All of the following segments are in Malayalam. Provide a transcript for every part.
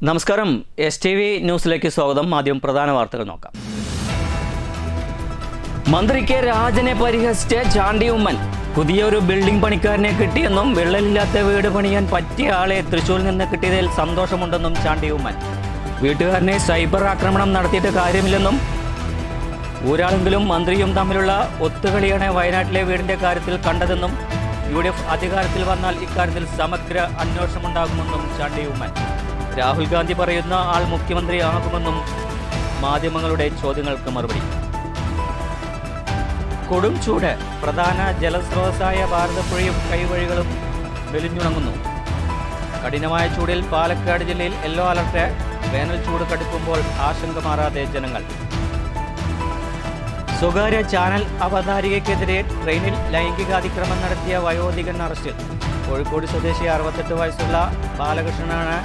നമസ്കാരം, STV ന്യൂസിലേക്ക് സ്വാഗതം. ആദ്യം പ്രധാന വാർത്തകൾ നോക്കാം. മന്ത്രി കെ രാജനെ പരിഹസിച്ച് ചാണ്ടി ഉമ്മൻ. പുതിയൊരു ബിൽഡിംഗ് പണിക്കാരനെ കിട്ടിയെന്നും വിള്ളലില്ലാത്ത വീട് പണിയാൻ പറ്റിയ ആളെ തൃശ്ശൂരിൽ നിന്ന് കിട്ടിയതിൽ സന്തോഷമുണ്ടെന്നും ചാണ്ടി ഉമ്മൻ. വീട്ടുകാരനെ സൈബർ ആക്രമണം നടത്തിയിട്ട് കാര്യമില്ലെന്നും ഒരാളെങ്കിലും മന്ത്രിയും തമ്മിലുള്ള ഒത്തുകളിയാണ് വയനാട്ടിലെ വീടിന്റെ കാര്യത്തിൽ കണ്ടതെന്നും UDF അധികാരത്തിൽ വന്നാൽ ഇക്കാര്യത്തിൽ സമഗ്ര അന്വേഷണമുണ്ടാകുമെന്നും ചാണ്ടി ഉമ്മൻ. രാഹുൽ ഗാന്ധി പറയുന്ന ആൾ മുഖ്യമന്ത്രിയാകുമെന്നും മാധ്യമങ്ങളുടെ ചോദ്യങ്ങൾക്ക് മറുപടി. കൊടും ചൂട്. പ്രധാന ജലസ്രോതസ്സായ ഭാരതപ്പുഴയും കൈവഴികളും വെലിഞ്ഞുണങ്ങുന്നു. കഠിനമായ ചൂടിൽ പാലക്കാട് ജില്ലയിൽ യെല്ലോ അലർട്ട്. വേനൽ ചൂട് കടുക്കുമ്പോൾ ആശങ്ക മാറാതെ ജനങ്ങൾ. സ്വകാര്യ ചാനൽ അവതാരികയ്ക്കെതിരെ ട്രെയിനിൽ ലൈംഗികാതിക്രമം നടത്തിയ വയോധികൻ അറസ്റ്റിൽ. കോഴിക്കോട് സ്വദേശി 68 വയസ്സുള്ള ബാലകൃഷ്ണനാണ്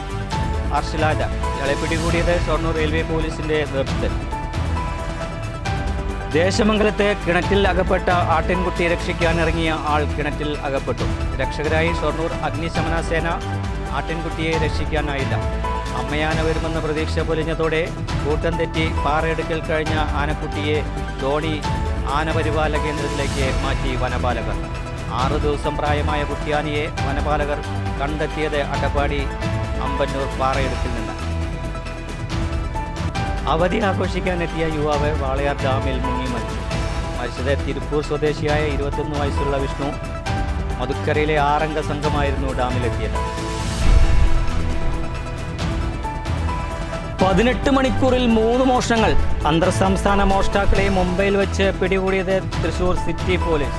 അറസ്റ്റിലായത്. ഇയാളെ പിടികൂടിയത് ഷൊർണൂർ റെയിൽവേ പോലീസിന്റെ നേതൃത്വത്തിൽ. ദേശമംഗലത്ത് കിണറ്റിൽ അകപ്പെട്ട ആട്ടിൻകുട്ടിയെ രക്ഷിക്കാനിറങ്ങിയ ആൾ കിണറ്റിൽ അകപ്പെട്ടു. രക്ഷകരായി ഷൊർണൂർ അഗ്നിശമന സേന. ആട്ടിൻകുട്ടിയെ രക്ഷിക്കാനായില്ല. അമ്മയാന വരുമെന്ന പ്രതീക്ഷ പൊലിഞ്ഞതോടെ കൂട്ടം തെറ്റി പാറയെടുക്കൽ കഴിഞ്ഞ ആനക്കുട്ടിയെ ധോണി ആനപരിപാലന കേന്ദ്രത്തിലേക്ക് മാറ്റി വനപാലകർ. 6 ദിവസം പ്രായമായ കുട്ടിയാനയെ വനപാലകർ കണ്ടെത്തിയത് അട്ടപ്പാടി അമ്പന്നൂർ പാറയെടുക്കിൽ നിന്ന്. അവധി ആഘോഷിക്കാനെത്തിയ യുവാവ് വാളയാർ ഡാമിൽ മുങ്ങി മരിച്ചു. മരിച്ചത് തിരുപ്പൂർ സ്വദേശിയായ 21 വയസ്സുള്ള വിഷ്ണു. മധുക്കരയിലെ 6 അംഗ സംഘമായിരുന്നു ഡാമിലെത്തിയത്. 18 മണിക്കൂറിൽ 3 മോഷണങ്ങൾ. അന്തർ സംസ്ഥാന മോഷ്ടാക്കളെ മുംബൈയിൽ വെച്ച് പിടികൂടിയത് Thrissur city police.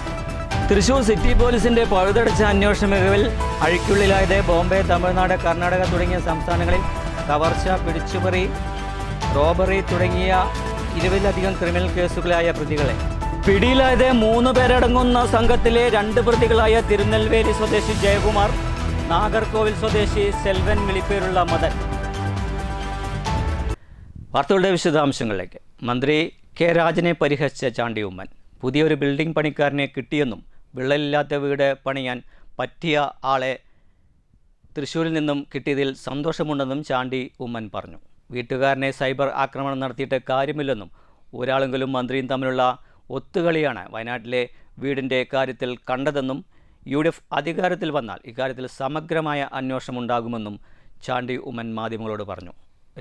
Thrissur city പോലീസിന്റെ പഴുതടച്ച അന്വേഷണ മികവിൽ അഴിക്കുള്ളിലായത് ബോംബെ, തമിഴ്നാട്, കർണാടക തുടങ്ങിയ സംസ്ഥാനങ്ങളിൽ കവർച്ച, പിടിച്ചുപറി, റോബറി തുടങ്ങിയ 20ലധികം ക്രിമിനൽ കേസുകളായ പ്രതികളെ. പിടിയിലായത് 3 പേരടങ്ങുന്ന സംഘത്തിലെ 2 പ്രതികളായ തിരുനെൽവേലി സ്വദേശി ജയകുമാർ, നാഗർകോവിൽ സ്വദേശി സെൽവൻ വിളിപ്പേരുള്ള മദൻ. വാർത്തകളുടെ വിശദാംശങ്ങളിലേക്ക്. മന്ത്രി കെ രാജനെ പരിഹസിച്ച ചാണ്ടി ഉമ്മൻ. പുതിയൊരു ബിൽഡിംഗ് പണിക്കാരനെ കിട്ടിയെന്നും വിള്ളലില്ലാത്ത വീട് പണിയാൻ പറ്റിയ ആളെ തൃശ്ശൂരിൽ നിന്നും കിട്ടിയതിൽ സന്തോഷമുണ്ടെന്നും ചാണ്ടി ഉമ്മൻ പറഞ്ഞു. വീട്ടുകാരനെ സൈബർ ആക്രമണം നടത്തിയിട്ട് കാര്യമില്ലെന്നും ഒരാളെങ്കിലും മന്ത്രിയും തമ്മിലുള്ള ഒത്തുകളിയാണ് വയനാട്ടിലെ വീടിൻ്റെ കാര്യത്തിൽ കണ്ടതെന്നും UDF അധികാരത്തിൽ വന്നാൽ ഇക്കാര്യത്തിൽ സമഗ്രമായ അന്വേഷണം ഉണ്ടാകുമെന്നും ചാണ്ടി ഉമ്മൻ മാധ്യമങ്ങളോട് പറഞ്ഞു.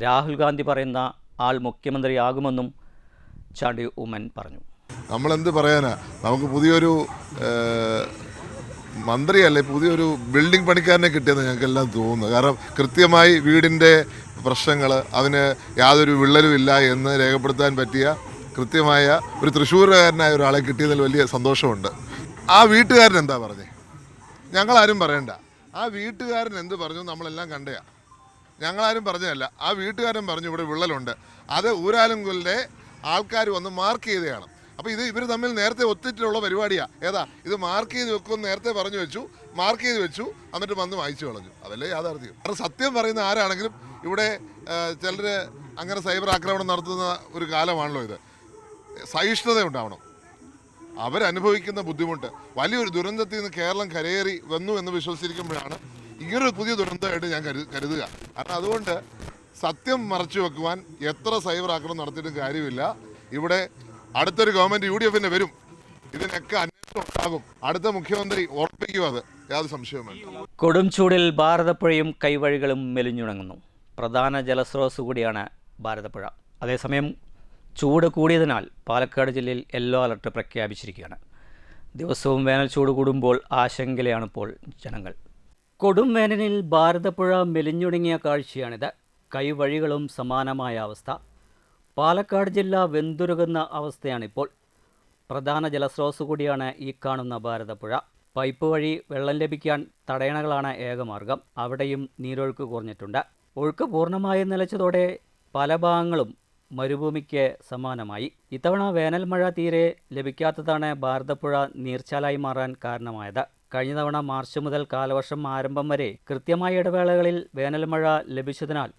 രാഹുൽ ഗാന്ധി പറയുന്ന ആൾ മുഖ്യമന്ത്രിയാകുമെന്നും ചാണ്ടി ഉമ്മൻ പറഞ്ഞു. നമ്മളെന്ത് പറയാനാ, നമുക്ക് പുതിയൊരു മന്ത്രിയല്ലേ, പുതിയൊരു ബിൽഡിംഗ് പണിക്കാരനെ കിട്ടിയെന്ന് ഞങ്ങൾക്കെല്ലാം തോന്നുന്നു. കാരണം കൃത്യമായി വീടിൻ്റെ പ്രശ്നങ്ങൾ, അതിന് യാതൊരു വിള്ളലും ഇല്ല എന്ന് രേഖപ്പെടുത്താൻ പറ്റിയ കൃത്യമായ ഒരു തൃശ്ശൂരുകാരനായ ഒരാളെ കിട്ടിയതിൽ വലിയ സന്തോഷമുണ്ട്. ആ വീട്ടുകാരൻ എന്താ പറഞ്ഞേ? ഞങ്ങളാരും പറയണ്ട. ആ വീട്ടുകാരൻ എന്ത് പറഞ്ഞു നമ്മളെല്ലാം കണ്ടയാ. ഞങ്ങളാരും പറഞ്ഞതല്ല. ആ വീട്ടുകാരൻ പറഞ്ഞു ഇവിടെ വിള്ളലുണ്ട്. അത് ഊരാലുങ്കലിൻ്റെ ആൾക്കാർ വന്ന് മാർക്ക് ചെയ്തതാണ്. അപ്പോൾ ഇവർ തമ്മിൽ നേരത്തെ ഒത്തിട്ടുള്ള പരിപാടിയാണ്. ഏതാ ഇത് മാർക്ക് ചെയ്ത് വെക്കുമെന്ന് നേരത്തെ പറഞ്ഞു വെച്ചു, മാർക്ക് ചെയ്ത് വെച്ചു, എന്നിട്ട് വന്ന് വായിച്ചു കളഞ്ഞു. അതല്ലേ യാഥാർത്ഥ്യം. കാരണം സത്യം പറയുന്ന ആരാണെങ്കിലും ഇവിടെ ചിലർ അങ്ങനെ സൈബർ ആക്രമണം നടത്തുന്ന ഒരു കാലമാണല്ലോ ഇത്. സഹിഷ്ണുത ഉണ്ടാവണം. അവരനുഭവിക്കുന്ന ബുദ്ധിമുട്ട്, വലിയൊരു ദുരന്തത്തിൽ നിന്ന് കേരളം കരയേറി വന്നു എന്ന് വിശ്വസിച്ചിരിക്കുമ്പോഴാണ് ഇങ്ങനൊരു പുതിയ ദുരന്തമായിട്ട് ഞാൻ കരുതുക. കാരണം അതുകൊണ്ട് സത്യം മറച്ചു വെക്കുവാൻ എത്ര സൈബർ ആക്രമണം നടത്തിയിട്ടും കാര്യമില്ല. ഇവിടെ അടുത്തൊരു ഗവൺമെൻറ് UDFന്റെ വരും. ഇതിനൊക്കെ അന്വേഷണം ഉണ്ടാകും. അടുത്ത മുഖ്യമന്ത്രി ഉറപ്പിക്കും, അത് യാതൊരു സംശയവും വേണ്ട. കൊടും ചൂടിൽ ഭാരതപ്പുഴയും കൈവഴികളും മെലിഞ്ഞുണങ്ങുന്നു. പ്രധാന ജലസ്രോതസ് കൂടിയാണ് ഭാരതപ്പുഴ. അതേസമയം ചൂട് കൂടിയതിനാൽ പാലക്കാട് ജില്ലയിൽ യെല്ലോ അലർട്ട് പ്രഖ്യാപിച്ചിരിക്കുകയാണ്. ദിവസവും വേനൽ ചൂട് കൂടുമ്പോൾ ആശങ്കയിലാണിപ്പോൾ ജനങ്ങൾ. കൊടും വേനലിൽ ഭാരതപ്പുഴ മെലിഞ്ഞുണങ്ങിയ കാഴ്ചയാണിത്. കൈവഴികളും സമാനമായ അവസ്ഥ. പാലക്കാട് ജില്ല വെന്തുരുകുന്ന അവസ്ഥയാണിപ്പോൾ. പ്രധാന ജലസ്രോതസ് കൂടിയാണ് ഈ കാണുന്ന ഭാരതപ്പുഴ. പൈപ്പ് വഴി വെള്ളം ലഭിക്കാൻ തടയണകളാണ് ഏകമാർഗം. അവിടെയും നീരൊഴുക്ക് കുറഞ്ഞിട്ടുണ്ട്. ഒഴുക്ക് പൂർണ്ണമായി നിലച്ചതോടെ പല ഭാഗങ്ങളും മരുഭൂമിക്ക് സമാനമായി. ഇത്തവണ വേനൽ മഴ തീരെ ലഭിക്കാത്തതാണ് ഭാരതപ്പുഴ നീർച്ചാലായി മാറാൻ കാരണമായത്. കഴിഞ്ഞ തവണ മാർച്ച് മുതൽ കാലവർഷം ആരംഭം വരെ കൃത്യമായ ഇടവേളകളിൽ വേനൽ മഴ ലഭിച്ചതിനാൽ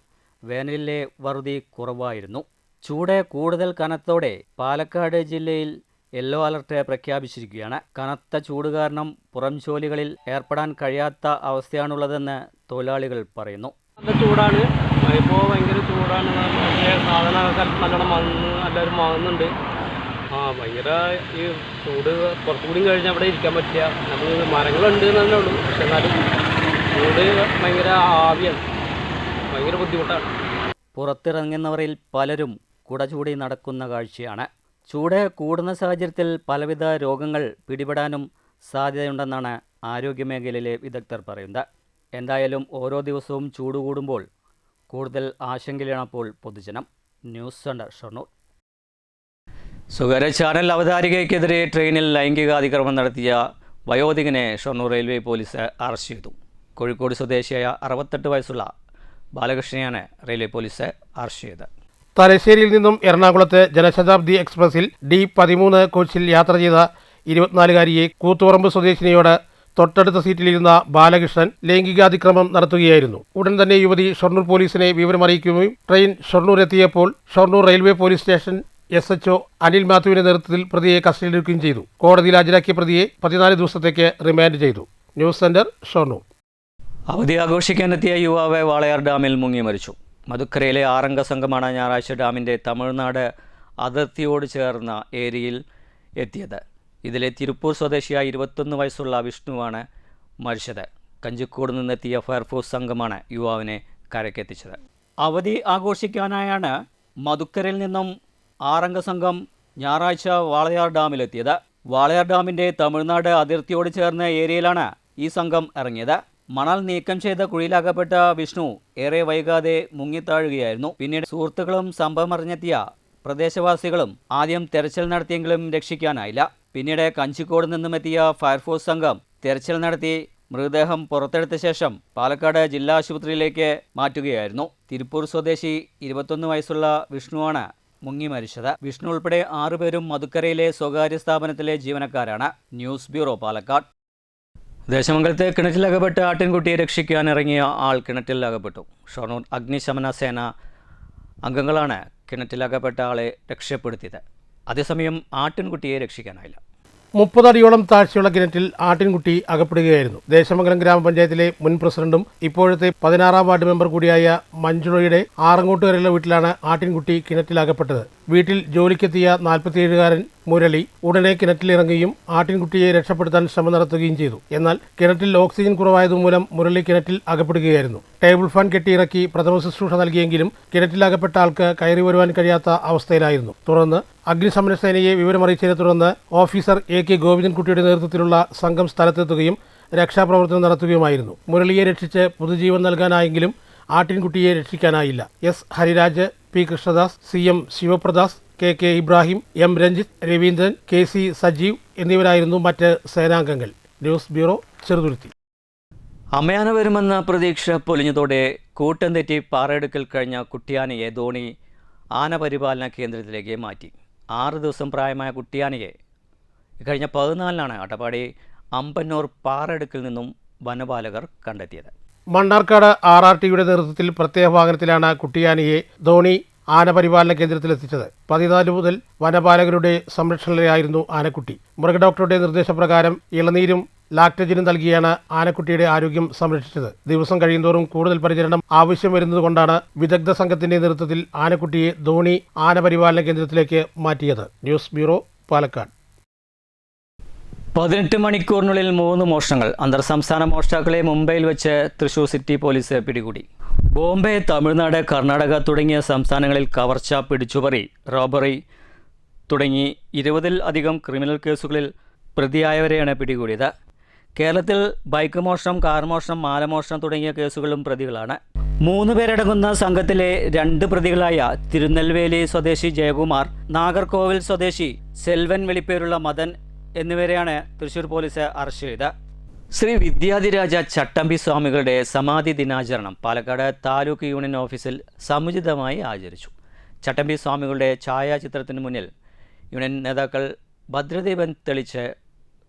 വേനലിലെ വറുതി കുറവായിരുന്നു. ചൂട് കൂടുതൽ കനത്തോടെ പാലക്കാട് ജില്ലയിൽ യെല്ലോ അലർട്ട് പ്രഖ്യാപിച്ചിരിക്കുകയാണ്. കനത്ത ചൂട് കാരണം പുറം ജോലികളിൽ ഏർപ്പെടാൻ കഴിയാത്ത അവസ്ഥയാണുള്ളതെന്ന് തൊഴിലാളികൾ പറയുന്നു. നല്ല ചൂടാണ്. ഇപ്പോൾ ഭയങ്കര ചൂടാണ്. സാധനമൊക്കെ നല്ലോണം എല്ലാവരും വാങ്ങുന്നുണ്ട്. ഭയങ്കര ഈ ചൂട് കുറച്ചുകൂടി കഴിഞ്ഞാൽ അവിടെ ഇരിക്കാൻ പറ്റില്ല. നമ്മൾ മരങ്ങളുണ്ട് എന്നേ ഉള്ളൂ, പക്ഷെ എന്നാലും ചൂട് ഭയങ്കര ആവിയാണ്, ഭയങ്കര ബുദ്ധിമുട്ടാണ്. പുറത്തിറങ്ങുന്നവരിൽ പലരും കുട ചൂടി നടക്കുന്ന കാഴ്ചയാണ്. ചൂട് കൂടുന്ന സാഹചര്യത്തിൽ പലവിധ രോഗങ്ങൾ പിടിപെടാനും സാധ്യതയുണ്ടെന്നാണ് ആരോഗ്യമേഖലയിലെ വിദഗ്ധർ പറയുന്നത്. എന്തായാലും ഓരോ ദിവസവും ചൂട് കൂടുമ്പോൾ കൂടുതൽ ആശങ്കയിലാണപ്പോൾ പൊതുജനം. News centre Shoranur. സ്വകാര്യ ചാനൽ അവതാരികയ്ക്കെതിരെ ട്രെയിനിൽ ലൈംഗിക അതിക്രമം നടത്തിയ വയോധികനെ ഷൊർണൂർ റെയിൽവേ പോലീസ് അറസ്റ്റ് ചെയ്തു. കോഴിക്കോട് സ്വദേശിയായ 68 വയസ്സുള്ള ബാലകൃഷ്ണനെയാണ് റെയിൽവേ പോലീസ് അറസ്റ്റ് ചെയ്തത്. തലശ്ശേരിയിൽ നിന്നും എറണാകുളത്ത് ജനശതാബ്ദി എക്സ്പ്രസിൽ D13 കോച്ചിൽ യാത്ര ചെയ്ത 24-കാരിയെ കൂത്തുപറമ്പ് സ്വദേശിനിയോട് തൊട്ടടുത്ത സീറ്റിലിരുന്ന ബാലകൃഷ്ണൻ ലൈംഗികാതിക്രമം നടത്തുകയായിരുന്നു. ഉടൻ തന്നെ യുവതി ഷൊർണൂർ പോലീസിനെ വിവരമറിയിക്കുകയും ട്രെയിൻ ഷൊർണൂർ എത്തിയപ്പോൾ Shoranur railway police station SHO Anil മാത്യുവിന്റെ നേതൃത്വത്തിൽ പ്രതിയെ കസ്റ്റഡിയിലെടുക്കുകയും ചെയ്തു. കോടതിയിൽ ഹാജരാക്കിയ പ്രതിയെ 14 ദിവസത്തേക്ക് റിമാൻഡ് ചെയ്തു. News centre Shoranur. അവധി ആഘോഷിക്കാനെത്തിയ യുവാവ് വാളയാർ ഡാമിൽ മുങ്ങി മരിച്ചു. മധുക്കരയിലെ 6-അംഗ സംഘമാണ് ഞായറാഴ്ച ഡാമിൻ്റെ തമിഴ്നാട് അതിർത്തിയോട് ചേർന്ന ഏരിയയിൽ എത്തിയത്. ഇതിലെ തിരുപ്പൂർ സ്വദേശിയായ 21 വയസ്സുള്ള വിഷ്ണുവാണ് മരിച്ചത്. കഞ്ചിക്കോട് നിന്നെത്തിയ ഫയർഫോഴ്സ് സംഘമാണ് യുവാവിനെ കരക്കെത്തിച്ചത്. അവധി ആഘോഷിക്കാനായാണ് മധുക്കരയിൽ നിന്നും 6-അംഗ സംഘം ഞായറാഴ്ച വാളയാർ ഡാമിലെത്തിയത്. വാളയാർ ഡാമിൻ്റെ തമിഴ്നാട് അതിർത്തിയോട് ചേർന്ന ഏരിയയിലാണ് ഈ സംഘം ഇറങ്ങിയത്. മണൽ നീക്കം ചെയ്ത കുഴിയിലകപ്പെട്ട വിഷ്ണു ഏറെ വൈകാതെ മുങ്ങിത്താഴുകയായിരുന്നു. പിന്നീട് സുഹൃത്തുക്കളും സംഭവമറിഞ്ഞെത്തിയ പ്രദേശവാസികളും ആദ്യം തെരച്ചിൽ നടത്തിയെങ്കിലും രക്ഷിക്കാനായില്ല. പിന്നീട് കഞ്ചിക്കോട് നിന്നുമെത്തിയ ഫയർഫോഴ്സ് സംഘം തെരച്ചിൽ നടത്തി മൃതദേഹം പുറത്തെടുത്ത ശേഷം പാലക്കാട് ജില്ലാ ആശുപത്രിയിലേക്ക് മാറ്റുകയായിരുന്നു. തിരുപ്പൂർ സ്വദേശി 21 വയസ്സുള്ള വിഷ്ണുവാണ് മുങ്ങി മരിച്ചത്. വിഷ്ണു ഉൾപ്പെടെ 6 പേരും മധുക്കരയിലെ സ്വകാര്യ സ്ഥാപനത്തിലെ ജീവനക്കാരാണ്. News bureau, Palakkad. ദേശമംഗലത്ത് കിണറ്റിലകപ്പെട്ട് ആട്ടിൻകുട്ടിയെ രക്ഷിക്കാനിറങ്ങിയ ആൾ കിണറ്റിൽ അകപ്പെട്ടു. ഷൊർണൂർ അഗ്നിശമന സേന അംഗങ്ങളാണ് കിണറ്റിലകപ്പെട്ട ആളെ രക്ഷപ്പെടുത്തിയത്. അതേസമയം ആട്ടിൻകുട്ടിയെ രക്ഷിക്കാനായില്ല. 30 അടിയോളം താഴ്ചയുള്ള കിണറ്റിൽ ആട്ടിൻകുട്ടി അകപ്പെടുകയായിരുന്നു. ദേശമംഗലം ഗ്രാമപഞ്ചായത്തിലെ മുൻ പ്രസിഡന്റും ഇപ്പോഴത്തെ 16-ാം വാർഡ് മെമ്പർ കൂടിയായ മഞ്ജുളയുടെ ആറങ്ങോട്ടുകരയുള്ള വീട്ടിലാണ് ആട്ടിൻകുട്ടി കിണറ്റിൽ അകപ്പെട്ടത്. വീട്ടിൽ ജോലിക്കെത്തിയ 47-കാരൻ മുരളി ഉടനെ കിണറ്റിലിറങ്ങുകയും ആട്ടിൻകുട്ടിയെ രക്ഷപ്പെടുത്താൻ ശ്രമം നടത്തുകയും ചെയ്തു. എന്നാൽ കിണറ്റിൽ ഓക്സിജൻ കുറവായതുമൂലം മുരളി കിണറ്റിൽ അകപ്പെടുകയായിരുന്നു. ടേബിൾ ഫാൻ കെട്ടിയിറക്കി പ്രഥമ ശുശ്രൂഷ നൽകിയെങ്കിലും കിണറ്റിലകപ്പെട്ട ആൾക്ക് കയറി വരുവാൻ കഴിയാത്ത അവസ്ഥയിലായിരുന്നു. തുടർന്ന് അഗ്നിശമന സേനയെ വിവരമറിയിച്ചതിനെ തുടർന്ന് ഓഫീസർ AK ഗോവിന്ദൻകുട്ടിയുടെ നേതൃത്വത്തിലുള്ള സംഘം സ്ഥലത്തെത്തുകയും രക്ഷാപ്രവർത്തനം നടത്തുകയുമായിരുന്നു. മുരളിയെ രക്ഷിച്ച് പുതുജീവൻ നൽകാനായെങ്കിലും ആട്ടിൻകുട്ടിയെ രക്ഷിക്കാനായില്ല. S Hariraj, P Krishnadas, CM ശിവപ്രദാസ്, KK Ibrahim, M Ranjith, Raveendran, KC Sajeev എന്നിവരായിരുന്നു മറ്റ് സേനാംഗങ്ങൾ. News bureau, Cheruthuruthy. അമ്മയാന വരുമെന്ന പ്രതീക്ഷ പൊലിഞ്ഞതോടെ കൂട്ടം തെറ്റി പാറയെടുക്കൽ കഴിഞ്ഞ കുട്ടിയാനയെ ധോണി ആനപരിപാലന കേന്ദ്രത്തിലേക്ക് മാറ്റി. 6 ദിവസം പ്രായമായ കുട്ടിയാനയെ കഴിഞ്ഞ 14-നാണ് അട്ടപ്പാടി അമ്പന്നൂർ പാറയെടുക്കിൽ നിന്നും വനപാലകർ കണ്ടെത്തിയത്. മണ്ണാർക്കാട് RRTയുടെ നേതൃത്വത്തിൽ പ്രത്യേക വാഹനത്തിലാണ് കുട്ടിയാനയെ ധോണി ആനപരിപാലന കേന്ദ്രത്തിലെത്തിച്ചത്. 14 മുതൽ വനപാലകരുടെ സംരക്ഷണയിലായിരുന്നു ആനക്കുട്ടി. മൃഗഡോക്ടറുടെ നിർദ്ദേശപ്രകാരം ഇളനീരും ലാക്ടജനും നൽകിയാണ് ആനക്കുട്ടിയുടെ ആരോഗ്യം സംരക്ഷിച്ചത്. ദിവസം കഴിയുന്തോറും കൂടുതൽ പരിചരണം ആവശ്യം വരുന്നതുകൊണ്ടാണ് വിദഗ്ധ സംഘത്തിന്റെ നേതൃത്വത്തിൽ ആനക്കുട്ടിയെ ധോണി ആനപരിപാലന കേന്ദ്രത്തിലേക്ക് മാറ്റിയത്. News bureau, Palakkad. 18 മണിക്കൂറിനുള്ളിൽ 3 മോഷണങ്ങൾ. അന്തർ സംസ്ഥാന മോഷ്ടാക്കളെ മുംബൈയിൽ വെച്ച് തൃശൂർ സിറ്റി പോലീസ് പിടികൂടി. ബോംബെ, തമിഴ്നാട്, കർണാടക തുടങ്ങിയ സംസ്ഥാനങ്ങളിൽ കവർച്ച, പിടിച്ചുപറി, റോബറി തുടങ്ങി 20-ൽ-അധികം ക്രിമിനൽ കേസുകളിൽ പ്രതിയായവരെയാണ് പിടികൂടിയത്. കേരളത്തിൽ ബൈക്ക് മോഷണം, കാർ മോഷണം, മാലമോഷണം തുടങ്ങിയ കേസുകളും പ്രതികളാണ്. 3 പേരടങ്ങുന്ന സംഘത്തിലെ 2 പ്രതികളായ തിരുനെൽവേലി സ്വദേശി ജയകുമാർ, നാഗർകോവിൽ സ്വദേശി സെൽവൻ വെളിപ്പേരുള്ള മദൻ എന്നിവരെയാണ് തൃശൂർ പോലീസ് അറസ്റ്റ് ചെയ്തത്. ശ്രീ വിദ്യാധിരാജ ചട്ടമ്പി സ്വാമികളുടെ സമാധി ദിനാചരണം പാലക്കാട് താലൂക്ക് യൂണിയൻ ഓഫീസിൽ സമുചിതമായി ആചരിച്ചു. ചട്ടമ്പി സ്വാമികളുടെ ഛായാചിത്രത്തിന് മുന്നിൽ യൂണിയൻ നേതാക്കൾ ഭദ്രദീപം തെളിച്ച്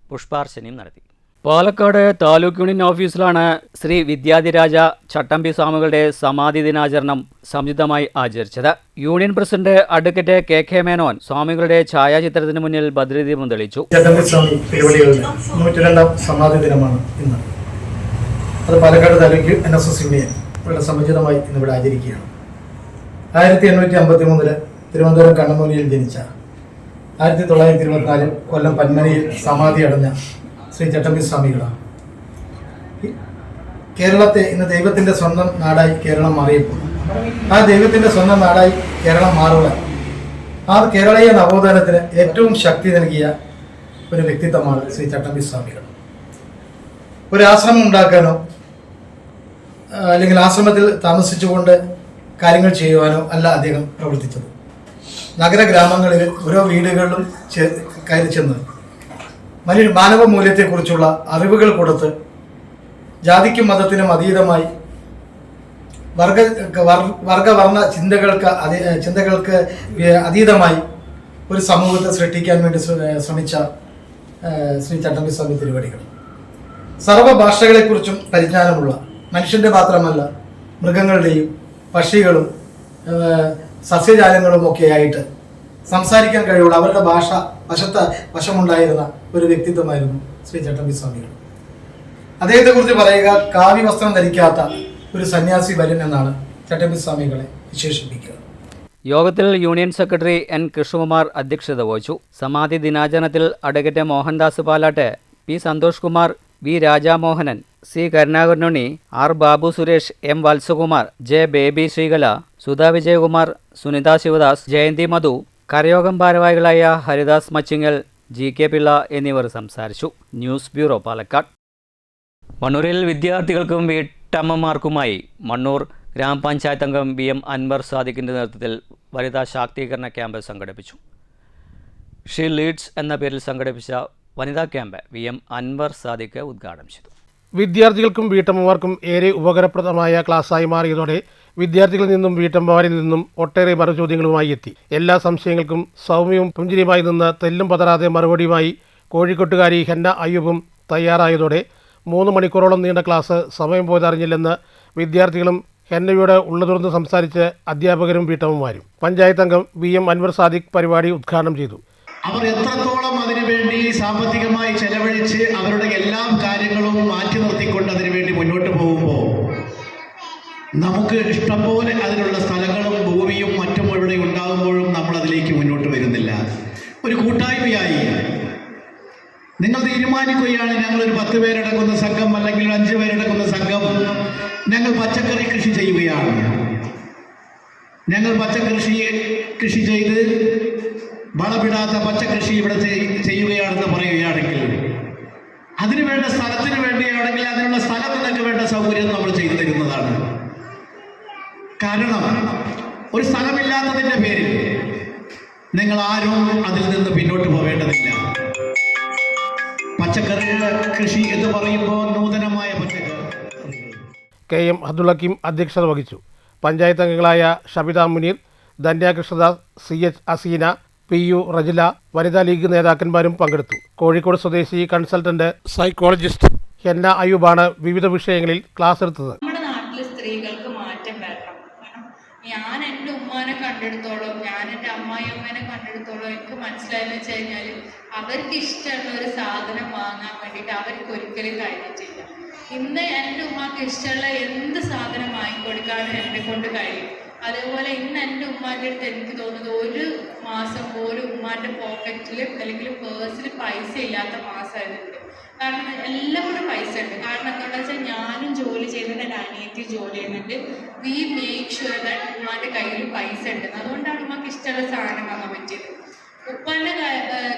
പുഷ്പാർച്ചനയും നടത്തി. പാലക്കാട് താലൂക്ക് യൂണിയൻ ഓഫീസിലാണ് ശ്രീ വിദ്യാധിരാജ ചട്ടമ്പി സ്വാമികളുടെ സമാധി ദിനാചരണം സമുചിതമായി ആചരിച്ചത്. Union president advocate KK Menon സ്വാമികളുടെ ഛായാചിത്രത്തിന് മുന്നിൽ ഭദ്രദീപം തെളിച്ചു. ചട്ടമ്പി സ്വാമി തിരുവള്ളികളുടെ 102-ാം സമാധി ദിനമാണ് ഇന്ന്. അത് പാലക്കാട് താലൂക്ക് NSS യൂണിയൻ വളരെ സമുചിതമായി ഇന്നിവിടെ ആചരിക്കുകയാണ്. 1853 തിരുവനന്തപുരം കണ്ണമൂലയിൽ ജനിച്ച 1924 കൊല്ലം പന്മനയിൽ സമാധി അടഞ്ഞ ശ്രീ ചട്ടമ്പി സ്വാമികളാണ്. കേരളത്തെ ഇന്ന് ദൈവത്തിൻ്റെ സ്വന്തം നാടായി കേരളം മാറിയപ്പോൾ ആ ദൈവത്തിൻ്റെ സ്വന്തം നാടായി കേരളം മാറുവാൻ ആ കേരളീയ നവോത്ഥാനത്തിന് ഏറ്റവും ശക്തി നൽകിയ ഒരു വ്യക്തിത്വമാണ് ശ്രീ ചട്ടമ്പി സ്വാമികൾ. ഒരു ആശ്രമം ഉണ്ടാക്കാനോ അല്ലെങ്കിൽ ആശ്രമത്തിൽ താമസിച്ചുകൊണ്ട് കാര്യങ്ങൾ ചെയ്യുവാനോ അല്ല അദ്ദേഹം പ്രവർത്തിച്ചത്. നഗര ഗ്രാമങ്ങളിൽ ഓരോ വീടുകളിലും കയറി ചെന്ന് മാനവ മൂല്യത്തെക്കുറിച്ചുള്ള അറിവുകൾ കൊടുത്ത് ജാതിക്കും മതത്തിനും അതീതമായി വർഗവർണ്ണ ചിന്തകൾക്ക് അതീതമായി ഒരു സമൂഹത്തെ സൃഷ്ടിക്കാൻ വേണ്ടി ശ്രമിച്ച ശ്രീ ചട്ടമ്പി സ്വാമി തിരുവടികൾ സർവ്വ ഭാഷകളെക്കുറിച്ചും പരിജ്ഞാനമുള്ള, മനുഷ്യൻ്റെ മാത്രമല്ല മൃഗങ്ങളുടെയും പക്ഷികളും സസ്യജാലങ്ങളും ഒക്കെയായിട്ട് സംസാരിക്കാൻ കഴിവുള്ള അവരുടെ ഭാഷ വശമുണ്ടായിരുന്ന ഒരു വ്യക്തിത്വമായിരുന്നു ശ്രീ ചട്ടമ്പി സ്വാമികൾ. അദ്ദേഹത്തെക്കുറിച്ച് പറയുക, കാവ്യ വസ്ത്രം ധരിക്കാത്ത ഒരു സന്യാസി വര്യൻ എന്നാണ് ചട്ടമ്പി സ്വാമികളെ വിശേഷിപ്പിക്കുക. യോഗത്തിൽ യൂണിയൻ സെക്രട്ടറി എൻ കൃഷ്ണകുമാർ അധ്യക്ഷത വഹിച്ചു. സമാധി ദിനാചരണത്തിൽ advocate Mohandas Palat, P Santhosh Kumar, V Rajamohanan, C കരുണാകരനുണ്ണി, R Babu Suresh, M Valsakumar, J Baby Sreekala, Sudha Vijayakumar, Sunitha Sivadas, Jayanthi Madhu, കരയോഗം ഭാരവാഹികളായ ഹരിദാസ് മച്ചിങ്ങൽ, ജി കെ പിള്ള എന്നിവർ സംസാരിച്ചു. News bureau, Palakkad. മണ്ണൂരിൽ വിദ്യാർത്ഥികൾക്കും വീട്ടമ്മമാർക്കുമായി മണ്ണൂർ ഗ്രാമപഞ്ചായത്ത് അംഗം വി എം അൻവർ സാദിഖിൻ്റെ നേതൃത്വത്തിൽ വനിതാ ശാക്തീകരണ ക്യാമ്പ് സംഘടിപ്പിച്ചു. ഷീ ലീഡ്സ് എന്ന പേരിൽ സംഘടിപ്പിച്ച വനിതാ camp V M Anvar Sadiq ഉദ്ഘാടനം ചെയ്തു. വിദ്യാർത്ഥികൾക്കും വീട്ടമ്മമാർക്കും ഏറെ ഉപകാരപ്രദമായ ക്ലാസ്സായി മാറിയതോടെ വിദ്യാർത്ഥികളിൽ നിന്നും വീട്ടമ്മമാരിൽ നിന്നും ഒട്ടേറെ മറുചോദ്യങ്ങളുമായി എത്തി. എല്ലാ സംശയങ്ങൾക്കും സൗമ്യവും പുഞ്ചിരിയുമായി നിന്ന് തെല്ലും പതറാതെ മറുപടിയുമായി കോഴിക്കോട്ടുകാരി ഹെന്ന അയ്യൂബും തയ്യാറായതോടെ 3 മണിക്കൂറോളം നീണ്ട ക്ലാസ് സമയം പോയതറിഞ്ഞില്ലെന്ന് വിദ്യാർത്ഥികളും ഹെന്നയോട് ഉള്ളതുറന്ന് സംസാരിച്ച് അധ്യാപകരും വീട്ടമ്മമാരും. പഞ്ചായത്ത് അംഗം വി എം അൻവർ സാദിഖ് പരിപാടി ഉദ്ഘാടനം ചെയ്തു. അവർ എത്രത്തോളം അതിനുവേണ്ടി സാമ്പത്തികമായി ചെലവഴിച്ച് അവരുടെ എല്ലാ കാര്യങ്ങളും മാറ്റി നിർത്തിക്കൊണ്ട് അതിനുവേണ്ടി മുന്നോട്ട് പോകുമ്പോൾ നമുക്ക് ഇഷ്ടംപോലെ അതിനുള്ള സ്ഥലങ്ങളും ഭൂമിയും മറ്റും ഇവിടെ ഉണ്ടാകുമ്പോഴും നമ്മൾ അതിലേക്ക് മുന്നോട്ട് വരുന്നില്ല. ഒരു കൂട്ടായ്മയായി നിങ്ങൾ തീരുമാനിക്കുകയാണ്, ഞങ്ങളൊരു 10 പേരടങ്ങുന്ന സംഘം അല്ലെങ്കിൽ 5 പേരടങ്ങുന്ന സംഘം ഞങ്ങൾ പച്ചക്കറി കൃഷി ചെയ്യുകയാണ്. ഞങ്ങൾ കൃഷി ചെയ്ത് വളമിടാത്ത പച്ചക്കൃഷി ഇവിടെ ചെയ്യുകയാണെന്ന് പറയുകയാണെങ്കിൽ അതിനുവേണ്ട സ്ഥലത്തിന് വേണ്ടിയാണെങ്കിൽ അതിനുള്ള സ്ഥലം നിങ്ങൾക്ക് വേണ്ട സൗകര്യം നമ്മൾ ചെയ്തു തരുന്നതാണ്. കാരണം ഒരു സ്ഥലമില്ലാത്തതിൻ്റെ പേരിൽ നിങ്ങൾ ആരും അതിൽ നിന്ന് പിന്നോട്ട് പോവേണ്ടതില്ല. പച്ചക്കറി കൃഷി എന്ന് പറയുമ്പോൾ നൂതനമായ പച്ചക്കറി. കെ എം അബ്ദുൽ ഹക്കീം അധ്യക്ഷത വഹിച്ചു. പഞ്ചായത്ത് അംഗങ്ങളായ Shabitha Muneer, Dhanya Krishnadas, C H Azeena, P U Rajila, വനിതാ ലീഗ് നേതാക്കന്മാരും പങ്കെടുത്തു. കോഴിക്കോട് സ്വദേശി കൺസൾട്ടന്റ് സൈക്കോളജിസ്റ്റ് ഹെന്ന അയ്യൂബാണ് വിവിധ വിഷയങ്ങളിൽ ക്ലാസ് എടുത്തത്. നമ്മുടെ നാട്ടിലെ സ്ത്രീകൾക്ക് മാറ്റം വരണം. ഞാൻ എൻ്റെ ഉമ്മാനെ കണ്ടെടുത്തോളം, ഞാൻ എൻ്റെ അമ്മായിയമ്മേനെ കണ്ടെടുത്തോളം എനിക്ക് മനസ്സിലായെന്ന് വെച്ച് കഴിഞ്ഞാൽ അവർക്ക് ഇഷ്ടമുള്ള ഒരു സാധനം വാങ്ങാൻ വേണ്ടിയിട്ട് അവർക്ക് ഒരിക്കലും കഴിഞ്ഞിട്ടില്ല. ഇന്ന് എൻ്റെ ഉമ്മാക്ക് ഇഷ്ടമുള്ള എന്ത് സാധനം വാങ്ങിക്കൊടുക്കാനും എന്നെ കൊണ്ട് കഴിയും. അതേപോലെ ഇന്ന് എൻ്റെ ഉമ്മാൻ്റെ അടുത്ത് എനിക്ക് തോന്നുന്നത് ഒരു മാസം പോലും ഉമ്മാൻ്റെ പോക്കറ്റിൽ അല്ലെങ്കിൽ പേഴ്സിൽ പൈസ ഇല്ലാത്ത മാസമായതുണ്ട്. കാരണം എല്ലാം കൂടെ പൈസ ഉണ്ട്. കാരണം എന്താണെന്ന് വെച്ചാൽ ഞാനും ജോലി ചെയ്യുന്നുണ്ട്, എൻ്റെ അനിയത്തി ജോലി ചെയ്യുന്നുണ്ട്. വി മേക്ക് ഷുവർ ദാറ്റ് ഉമ്മാൻ്റെ കയ്യിൽ പൈസ ഉണ്ട്. അതുകൊണ്ടാണ് ഉമ്മക്ക് ഇഷ്ടമുള്ള സാധനം വാങ്ങാൻ പറ്റിയത്. ഉപ്പാൻ്റെ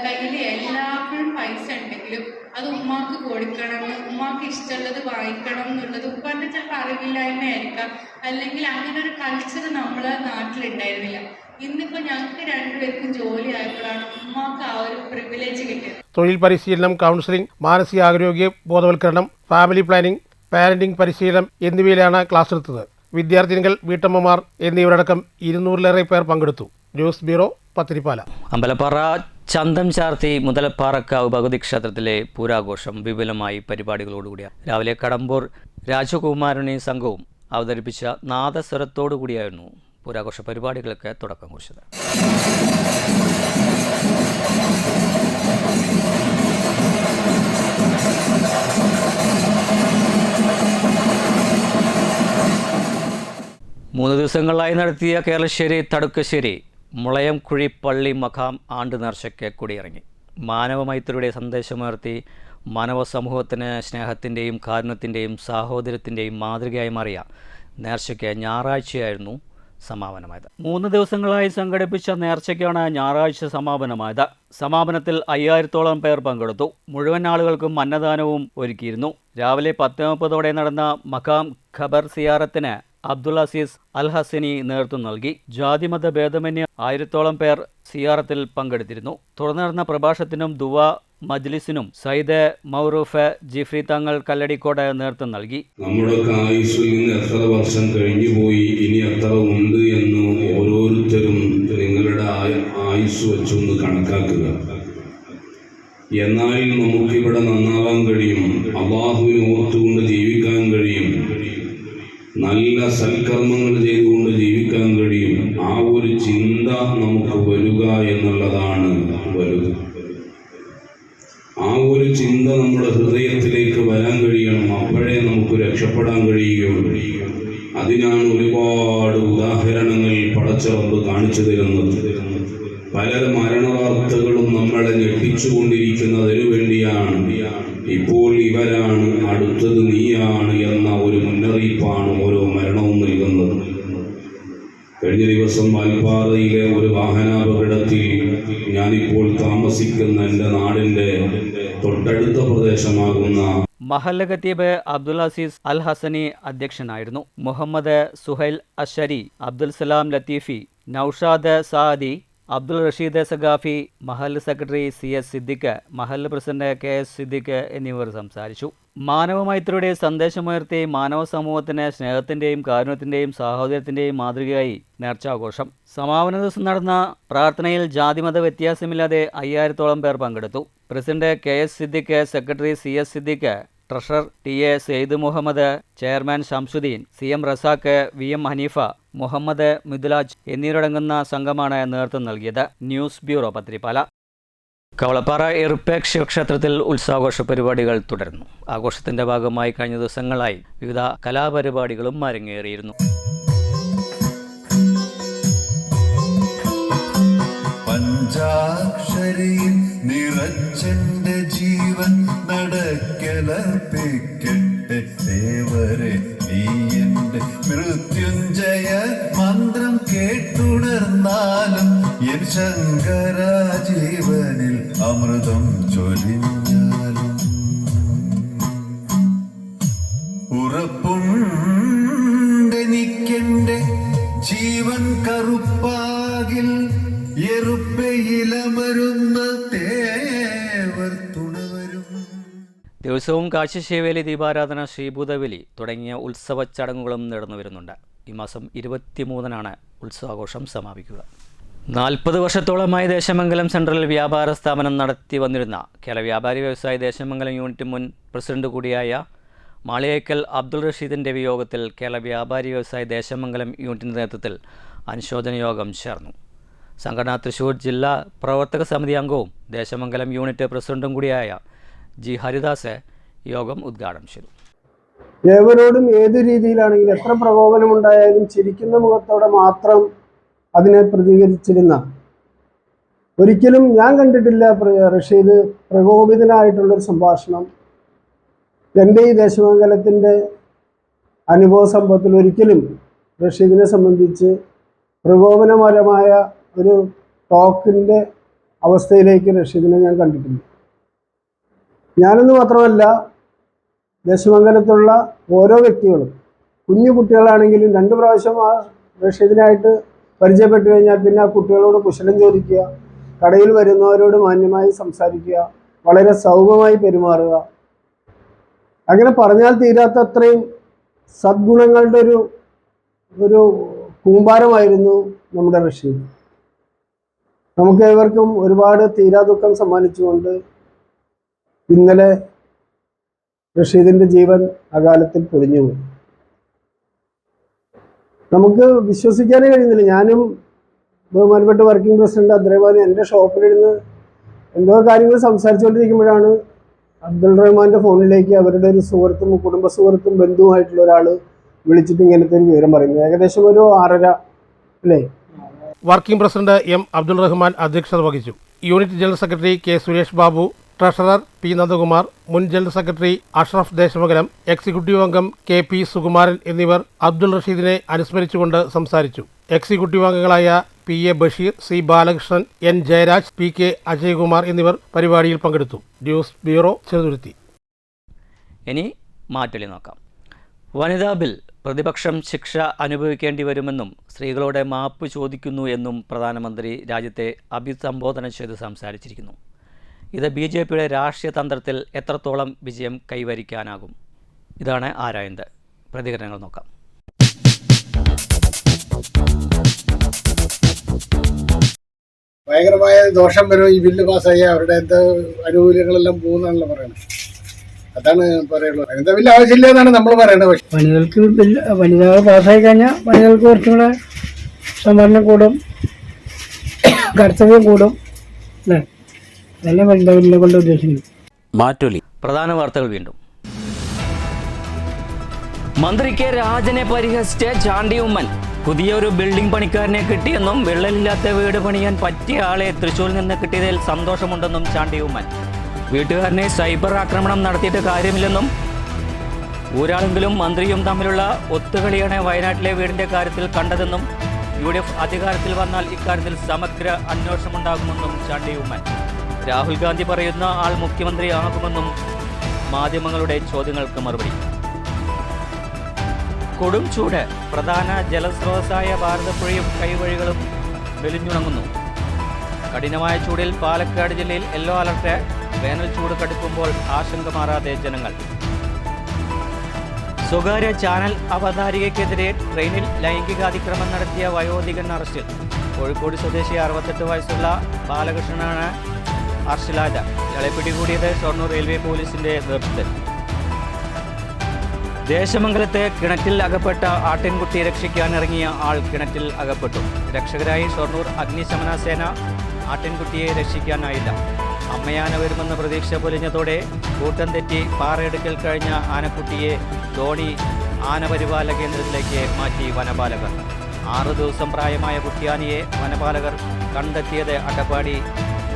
കയ്യിൽ എല്ലാപ്പോഴും പൈസ ഉണ്ടെങ്കിലും അത് ഉമ്മാക്ക് കൊടുക്കണം, ഉമ്മാക്ക് ഇഷ്ടമുള്ളത് വാങ്ങിക്കണം എന്നുള്ളത് ഉപ്പാൻ്റെ ചിലപ്പോൾ അറിവില്ലായ്മയായിരിക്കാം, അല്ലെങ്കിൽ അങ്ങനെ ഒരു കൾച്ചർ നമ്മളെ നാട്ടിലുണ്ടായിരുന്നില്ല. ഇന്നിപ്പോൾ ഞങ്ങൾക്ക് 2 പേർക്കും ജോലി ആയപ്പോഴാണ് ഉമ്മാക്ക് ആ ഒരു പ്രിവിലേജ് കിട്ടിയത്. തൊഴിൽ പരിശീലനം, കൗൺസിലിംഗ്, മാനസികാരോഗ്യ ബോധവൽക്കരണം, ഫാമിലി പ്ലാനിംഗ്, പാരന്റിംഗ് പരിശീലനം എന്നിവയിലാണ് ക്ലാസ് എടുത്തത്. വിദ്യാർത്ഥിനികൾ, വീട്ടമ്മമാർ എന്നിവരടക്കം 200-ലേറെ പേർ പങ്കെടുത്തു. News bureau, Pathiripala. അമ്പലപ്പാറ ചന്തം ചാർത്തി മുതലപ്പാറക്കാവ് ഭഗവതി ക്ഷേത്രത്തിലെ പൂരാഘോഷം വിപുലമായി പരിപാടികളോടുകൂടിയ രാവിലെ കടമ്പൂർ രാജകുമാരനെ സംഘവും അവതരിപ്പിച്ച നാദസ്വരത്തോടുകൂടിയായിരുന്നു പൂരാഘോഷ പരിപാടികൾക്ക് തുടക്കം കുറിച്ചത്. 3 ദിവസങ്ങളിലായി നടത്തിയ കേരളശ്ശേരി തടുക്കശ്ശേരി മുളയംകുഴി പള്ളി മഖാം ആണ്ട് നേർച്ചയ്ക്ക് കൊടിയിറങ്ങി. മാനവമൈത്രിയുടെ സന്ദേശമുയർത്തി മാനവ സമൂഹത്തിന് സ്നേഹത്തിൻ്റെയും കാരുണ്യത്തിൻ്റെയും സാഹോദര്യത്തിൻ്റെയും മാതൃകയായി മാറിയ നേർച്ചയ്ക്ക് ഞായറാഴ്ചയായിരുന്നു സമാപനമായത്. 3 ദിവസങ്ങളായി സംഘടിപ്പിച്ച നേർച്ചയ്ക്കാണ് ഞായറാഴ്ച സമാപനമായത്. സമാപനത്തിൽ 5000-ഓളം പേർ പങ്കെടുത്തു. മുഴുവൻ ആളുകൾക്കും അന്നദാനവും ഒരുക്കിയിരുന്നു. രാവിലെ 10:30 നടന്ന മഖാം ഖബർ സിയാറത്തിന് അബ്ദുൽ അസീസ് അൽ ഹസനി നേതൃത്വം നൽകി. ജാതിമത ഭേദമന്യേ 1000-ഓളം പേർ സിയാറത്തിൽ പങ്കെടുത്തിരുന്നു. തുടർന്ന് നടന്ന പ്രഭാഷണത്തിനും ദുവാ മജ്ലിസിനും സയ്യിദ് മൗറൂഫ് ജിഫ്രി തങ്ങൾ കല്ലടിക്കോട് നേതൃത്വം നൽകി. നമ്മുടെ ആയുസ്സിൽ നിന്ന് എത്ര വർഷം കഴിഞ്ഞുപോയി, ഇനി എത്ര ഉണ്ട് എന്ന് ഓരോരുത്തരും നിങ്ങളുടെ ആയുസ് വെച്ചൊന്ന് കണക്കാക്കുക. എന്നാൽ നമുക്കിവിടെ നന്നാവാൻ കഴിയും, അള്ളാഹുവിനെ ഓർത്തുകൊണ്ട് ജീവിക്കാൻ കഴിയും, നല്ല സൽക്കർമ്മങ്ങൾ ചെയ്തുകൊണ്ട് ജീവിക്കാൻ കഴിയും. ആ ഒരു ചിന്ത നമുക്ക് വരിക എന്നുള്ളതാണ് വലുത്. ആ ഒരു ചിന്ത നമ്മുടെ ഹൃദയത്തിലേക്ക് വരാൻ കഴിയണം. അപ്പോഴേ നമുക്ക് രക്ഷപ്പെടാൻ കഴിയുകയുള്ളൂ. അതിനാണ് ഒരുപാട് ഉദാഹരണങ്ങൾ പടച്ചറബ് കാണിച്ചു തരുന്നത്. പല മരണവാർത്തകളും നമ്മളെ ഞെട്ടിച്ചുകൊണ്ടിരിക്കുന്നതിനു വേണ്ടിയാണ്. ഇപ്പോൾ ഇവരാണ്, അടുത്തത് നീയാണ് എന്ന ഒരു മുന്നറിയിപ്പാണ് ഓരോ മരണവും നൽകുന്നത്. കഴിഞ്ഞ ദിവസം വാൽപ്പാറയിലെ ഒരു വാഹനാപകടത്തിൽ ഞാനിപ്പോൾ താമസിക്കുന്ന എൻ്റെ നാടിൻ്റെ തൊട്ടടുത്ത പ്രദേശമാകുന്ന മഹല്ല് ഖത്തീബ് അബ്ദുൽ അസീസ് അൽ ഹസനി അധ്യക്ഷനായിരുന്നു. മുഹമ്മദ് സുഹൈൽ അഷരി, അബ്ദുൽ സലാം ലത്തീഫി, നൌഷാദ് സാദി, അബ്ദുൽ റഷീദ് സഖാഫി, മഹല്ല് സെക്രട്ടറി CS സിദ്ദിഖ്, മഹല്ല് പ്രസിഡന്റ് KS സിദ്ദിഖ് എന്നിവർ സംസാരിച്ചു. മാനവമൈത്രിയുടെ സന്ദേശമുയർത്തി മാനവ സമൂഹത്തിന് സ്നേഹത്തിൻ്റെയും കാരുണ്യത്തിൻ്റെയും സാഹോദര്യത്തിൻ്റെയും മാതൃകയായി നേർച്ചാഘോഷം. സമാപന ദിവസം നടന്ന പ്രാർത്ഥനയിൽ ജാതിമത വ്യത്യാസമില്ലാതെ 5000-ഓളം പേർ പങ്കെടുത്തു. President KS Siddique, secretary CS Siddique, treasurer TA Sayed Muhammad, chairman Shamsuddin, CM Razak, VM Hanifa, Muhammad Midlaj എന്നിവരടങ്ങുന്ന സംഘമാണ് നേതൃത്വം നൽകിയത്. News bureau, Pathirippala. കവളപ്പാറ എറുപ്പേക് ശിവക്ഷേത്രത്തിൽ ഉത്സവാഘോഷ പരിപാടികൾ തുടരുന്നു. ആഘോഷത്തിന്റെ ഭാഗമായി കഴിഞ്ഞ ദിവസങ്ങളായി വിവിധ കലാപരിപാടികളും അരങ്ങേറിയിരുന്നു. പഞ്ചാക്ഷരിയിൽ നിറച്ചെന്റെ ജീവൻ നടക്കലർപ്പിക്കട്ടെ ദേവരെ, നീ എന്റെ മൃത്യുഞ്ജയ മന്ത്രം കേട്ടുണർന്നാലും എൻ ശങ്കര ജീവനിൽ അമൃതം ചൊരിഞ്ഞാലും ഉറപ്പുണ്ടെനിക്കെന്റെ ജീവൻ കറുപ്പാകിൽ എറുപ്പയിലമരുന്ന തേവർ തുണവരും. ദിവസവും കാശിശേവേലി, ദീപാരാധന, ശ്രീഭൂതബലി തുടങ്ങിയ ഉത്സവ ചടങ്ങുകളും നടന്നു വരുന്നുണ്ട്. ഈ മാസം 23-നാണ് ഉത്സവാഘോഷം സമാപിക്കുക. 40 വർഷത്തോളമായി ദേശമംഗലം സെൻട്രൽ വ്യാപാര സ്ഥാപനം നടത്തി വന്നിരുന്ന കേരള വ്യാപാരി വ്യവസായി ദേശമംഗലം യൂണിറ്റ് മുൻ പ്രസിഡന്റ് കൂടിയായ മാളിയേക്കൽ അബ്ദുൾ റഷീദിൻ്റെ വിയോഗത്തിൽ കേരള വ്യാപാരി വ്യവസായി ദേശമംഗലം യൂണിറ്റിൻ്റെ നേതൃത്വത്തിൽ അനുശോചന യോഗം ചേർന്നു. സംഘടന തൃശ്ശൂർ ജില്ലാ പ്രവർത്തക സമിതി അംഗവും ദേശമംഗലം യൂണിറ്റ് പ്രസിഡന്റും കൂടിയായ G ഹരിദാസ് യോഗം ഉദ്ഘാടനം ചെയ്തു. ഏവരോടും ഏത് രീതിയിലാണെങ്കിലും എത്ര പ്രകോപനമുണ്ടായാലും ചിരിക്കുന്ന മുഖത്തോടെ മാത്രം അതിനെ പ്രതികരിച്ചിരുന്ന, ഒരിക്കലും ഞാൻ കണ്ടിട്ടില്ല റഷീദ് പ്രകോപിതനായിട്ടുള്ളൊരു സംഭാഷണം. എൻ്റെ ഈ ദേശമംഗലത്തിൻ്റെ അനുഭവ സമ്പത്തിൽ ഒരിക്കലും റഷീദിനെ സംബന്ധിച്ച് പ്രകോപനപരമായ ഒരു ടോക്കിൻ്റെ അവസ്ഥയിലേക്ക് റഷീദിനെ ഞാൻ കണ്ടിട്ടില്ല. ഞാനെന്ന് മാത്രമല്ല, ദേശമംഗലത്തുള്ള ഓരോ വ്യക്തികളും, കുഞ്ഞു കുട്ടികളാണെങ്കിലും 2 പ്രാവശ്യം ആ റഷീദിനായിട്ട് പരിചയപ്പെട്ടു കഴിഞ്ഞാൽ പിന്നെ ആ കുട്ടികളോട് കുശലം ചോദിക്കുക, കടയിൽ വരുന്നവരോട് മാന്യമായി സംസാരിക്കുക, വളരെ സൗമ്യമായി പെരുമാറുക. അങ്ങനെ പറഞ്ഞാൽ തീരാത്തത്രയും സദ്ഗുണങ്ങളുടെ ഒരു കൂമ്പാരമായിരുന്നു നമ്മുടെ റഷീദ്. നമുക്ക് ഏവർക്കും ഒരുപാട് തീരാദുഃഖം സമ്മാനിച്ചുകൊണ്ട് ഇന്നലെ റഷീദിൻ്റെ ജീവൻ അകാലത്തിൽ പൊലിഞ്ഞുപോയി. നമുക്ക് വിശ്വസിക്കാനേ കഴിയുന്നില്ല. ഞാനും ബഹുമാനപ്പെട്ട വർക്കിംഗ് പ്രസിഡന്റ് അബ്ദുറഹ്മാനും എൻ്റെ ഷോപ്പിലിരുന്ന് എന്തോ കാര്യങ്ങൾ സംസാരിച്ചുകൊണ്ടിരിക്കുമ്പോഴാണ് അബ്ദുൾ റഹ്മാൻ്റെ ഫോണിലേക്ക് അവരുടെ ഒരു സുഹൃത്തും കുടുംബ സുഹൃത്തും ബന്ധുവുമായിട്ടുള്ള ഒരാൾ വിളിച്ചിട്ട് ഇങ്ങനത്തെ ഒരു വിവരം പറയുന്നത്. ഏകദേശം ഒരു 6:30 അല്ലേ? Working president M Abdul Rahman അധ്യക്ഷത വഹിച്ചു. Unit general secretary K Suresh Babu, treasurer P Nandakumar, മുൻ general secretary Ashraf Desamangalam, executive അംഗം കെ പി സുകുമാരൻ എന്നിവർ അബ്ദുൾ റഷീദിനെ അനുസ്മരിച്ചുകൊണ്ട് സംസാരിച്ചു. എക്സിക്യൂട്ടീവ് അംഗങ്ങളായ P A Basheer, C Balakrishnan, N Jayaraj, P K Ajaykumar എന്നിവർ പരിപാടിയിൽ പങ്കെടുത്തു. News bureau, Cheruthuruthy. ഇനി മാറ്റൊലി നോക്കാം. വനിതാ ബിൽ പ്രതിപക്ഷം ശിക്ഷ അനുഭവിക്കേണ്ടി വരുമെന്നും സ്ത്രീകളോട് മാപ്പ് ചോദിക്കുന്നു എന്നും പ്രധാനമന്ത്രി രാജ്യത്തെ അഭിസംബോധന ചെയ്ത് സംസാരിച്ചിരിക്കുന്നു. ഇത് BJPയുടെ രാഷ്ട്രീയ തന്ത്രത്തിൽ എത്രത്തോളം വിജയം കൈവരിക്കാനാകും? ഇതാണ് ആരായുന്നത്. പ്രതികരണങ്ങൾ നോക്കാം. ഭയങ്കരമായ ദോഷം വരും ഈ ബില്ല് പാസ്സായി, അവരുടെ എന്താ ആനുകൂല്യങ്ങളെല്ലാം പോകുന്നാണല്ലോ പറയുന്നത്. അതാണ് പറയുള്ളൂ. വനിതാ ബില്ല് ആവശ്യമില്ല എന്നാണ് നമ്മൾ പറയുന്നത്. പക്ഷേ വനിതകൾക്ക് വനിതകൾ പാസ്സായി കഴിഞ്ഞാൽ വനിതകൾക്ക് കുറച്ചും കൂടെ സംവരണം കൂടും, കർത്തവ്യം കൂടും അല്ലേ? അതല്ലേ വനിതാ ബില്ലിനെ കൊണ്ട് ഉദ്ദേശിക്കുന്നത്. മാറ്റൊലി. പ്രധാന വാർത്തകൾ വീണ്ടും. മന്ത്രി കെ രാജനെ പരിഹസിച്ച് ചാണ്ടി ഉമ്മൻ. പുതിയൊരു ബിൽഡിംഗ് പണിക്കാരനെ കിട്ടിയെന്നും വിള്ളലില്ലാത്ത വീട് പണിയാൻ പറ്റിയ ആളെ തൃശ്ശൂരിൽ നിന്ന് കിട്ടിയതിൽ സന്തോഷമുണ്ടെന്നും ചാണ്ടി ഉമ്മൻ. വീട്ടുകാരനെ സൈബർ ആക്രമണം നടത്തിയിട്ട് കാര്യമില്ലെന്നും ഒരാളെങ്കിലും മന്ത്രിയും തമ്മിലുള്ള ഒത്തുകളിയാണ് വയനാട്ടിലെ വീടിന്റെ കാര്യത്തിൽ കണ്ടതെന്നും UDF അധികാരത്തിൽ വന്നാൽ ഇക്കാര്യത്തിൽ സമഗ്ര അന്വേഷണമുണ്ടാകുമെന്നും ചാണ്ടി ഉമ്മൻ. രാഹുൽ ഗാന്ധി പറയുന്ന ആൾ മുഖ്യമന്ത്രിയാകുമെന്നും മാധ്യമങ്ങളുടെ ചോദ്യങ്ങൾക്ക് മറുപടി. കൊടും ചൂട്. പ്രധാന ജലസ്രോതസ്സായ ഭാരതപ്പുഴയും കൈവഴികളും മെലിഞ്ഞുണങ്ങുന്നു. കഠിനമായ ചൂടിൽ പാലക്കാട് ജില്ലയിൽ യെല്ലോ അലർട്ട്. വേനൽ ചൂട് കടുക്കുമ്പോൾ ആശങ്ക മാറാതെ ജനങ്ങൾ. സ്വകാര്യ ചാനൽ അവതാരികയ്ക്കെതിരെ ട്രെയിനിൽ ലൈംഗികാതിക്രമം നടത്തിയ വയോധികൻ അറസ്റ്റിൽ. കോഴിക്കോട് സ്വദേശി 68 വയസ്സുള്ള ബാലകൃഷ്ണനാണ് അറസ്റ്റിലായത്. ഇയാളെ പിടികൂടിയത് ഷൊർണൂർ റെയിൽവേ പോലീസിന്റെ നേതൃത്വത്തിൽ. ദേശമംഗലത്ത് കിണറ്റിൽ അകപ്പെട്ട ആട്ടിൻകുട്ടിയെ രക്ഷിക്കാനിറങ്ങിയ ആൾ കിണറ്റിൽ അകപ്പെട്ടു. രക്ഷകരായി ഷൊർണൂർ അഗ്നിശമന സേന. ആട്ടിൻകുട്ടിയെ രക്ഷിക്കാനായില്ല. അമ്മയാന വരുമെന്ന പ്രതീക്ഷ പൊലിഞ്ഞതോടെ കൂട്ടം തെറ്റി പാറയെടുക്കൽ കഴിഞ്ഞ ആനക്കുട്ടിയെ ധോണി ആനപരിപാല കേന്ദ്രത്തിലേക്ക് മാറ്റി വനപാലകർ. 6 ദിവസം പ്രായമായ കുട്ടിയാനയെ വനപാലകർ കണ്ടെത്തിയത് അട്ടപ്പാടി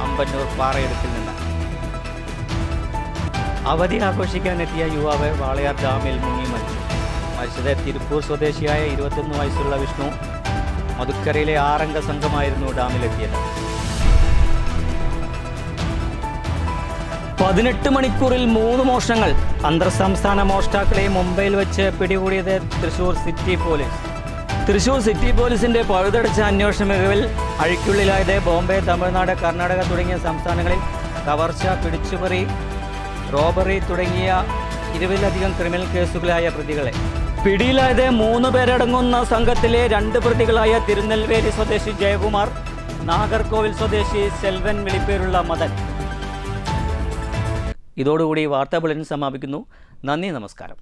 അമ്പന്നൂർ പാറയെടുക്കിൽ നിന്ന്. അവധി ആഘോഷിക്കാനെത്തിയ യുവാവ് വാളയാർ ഡാമിൽ മുങ്ങി മരിച്ചു. മരിച്ചത് തിരുപ്പൂർ സ്വദേശിയായ 21 വയസ്സുള്ള വിഷ്ണു. മധുക്കരയിലെ 6 അംഗ സംഘമായിരുന്നു ഡാമിലെത്തിയത്. 18 മണിക്കൂറിൽ 3 മോഷണങ്ങൾ. അന്തർ സംസ്ഥാന മോഷ്ടാക്കളെ മുംബൈയിൽ വെച്ച് പിടികൂടിയത് Thrissur city police. Thrissur city പോലീസിന്റെ പഴുതടച്ച അന്വേഷണ മികവിൽ അഴിക്കുള്ളിലായത് ബോംബെ, തമിഴ്നാട്, കർണാടക തുടങ്ങിയ സംസ്ഥാനങ്ങളിൽ കവർച്ച, പിടിച്ചുപറി, റോബറി തുടങ്ങിയ 20ലധികം ക്രിമിനൽ കേസുകളായ പ്രതികളെ. പിടിയിലായത് 3 പേരടങ്ങുന്ന സംഘത്തിലെ 2 പ്രതികളായ തിരുനെൽവേലി സ്വദേശി ജയകുമാർ, നാഗർകോവിൽ സ്വദേശി സെൽവൻ വിളിപ്പേരുള്ള മദൻ. ഇതോടുകൂടി വാർത്താ ബുള്ളറ്റിൻ സമാപിക്കുന്നു. നന്ദി, നമസ്കാരം.